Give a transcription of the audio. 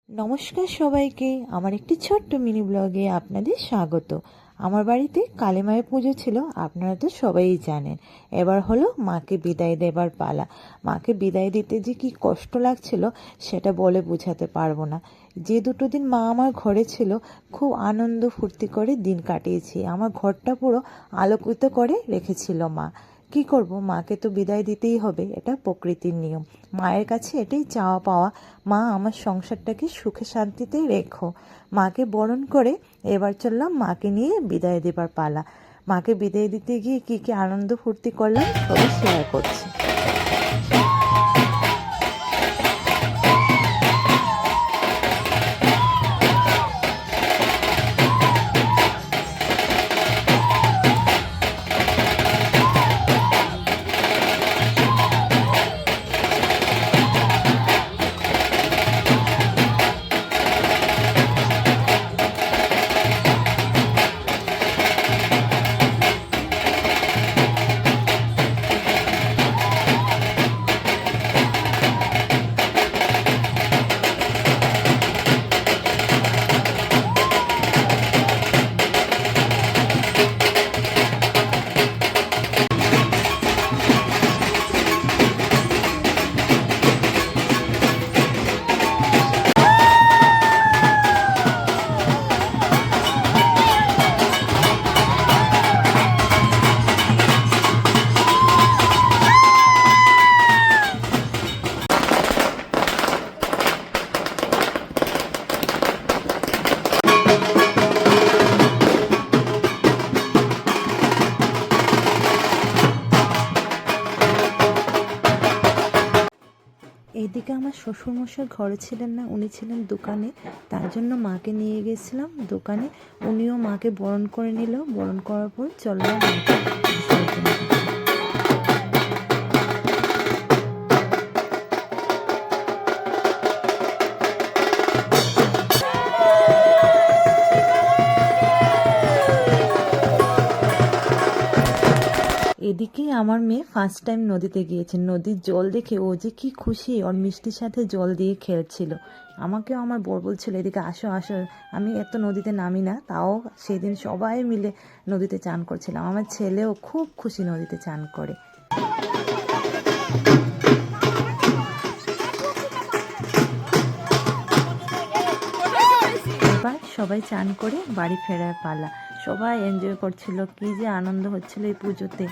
নমস্কার সবাইকে, আমার একটি ছোট্ট মিনি ব্লগে আপনাদের স্বাগত। আমার বাড়িতে কালী মায়ের পুজো ছিল, আপনারা তো সবাই জানেন। এবার হলো মাকে বিদায় দেবার পালা। মাকে বিদায় দিতে যে কি কষ্ট লাগছিল সেটা বলে বোঝাতে পারবো না। যে দুটো দিন মা আমার ঘরে ছিল, খুব আনন্দ ফুর্তি করে দিন কাটিয়েছি। আমার ঘরটা পুরো আলোকিত করে রেখেছিল মা। কি করব, মাকে তো বিদায় দিতেই হবে, এটা প্রকৃতির নিয়ম। মায়ের কাছে এটাই চাওয়া পাওয়া, মা আমার সংসারটাকে সুখে শান্তিতে রেখো। মাকে বরণ করে এবার চললাম মাকে নিয়ে বিদায় দেবার পালা। মাকে বিদায় দিতে গিয়ে কি কি আনন্দ ফুর্তি করলাম সবই শেয়ার করছি। এইদিকে আমার শ্বশুরমশাই ঘরে ছিলেন না, উনি ছিলেন দোকানে। তার জন্য মাকে নিয়ে গেছিলাম দোকানে। উনিও মাকে বরণ করে নিল। বরণ করার পর চললাম মাকে বিসর্জন দিতে। এদিকে আমার মেয়ে ফার্স্ট টাইম নদীতে গিয়েছে। নদীর জল দেখে ও যে কি খুশি, ওর মিষ্টির সাথে জল দিয়ে খেলছিল। আমাকেও আমার বর বলছিল এদিকে আসো আসো। আমি এত নদীতে নামি না, তাও সেদিন সবাই মিলে নদীতে চান করছিলাম। আমার ছেলেও খুব খুশি নদীতে চান করে। এবার সবাই চান করে বাড়ি ফেরার পালা। সবাই এনজয় করছিল, কি যে আনন্দ হচ্ছিল এই পুজোতে।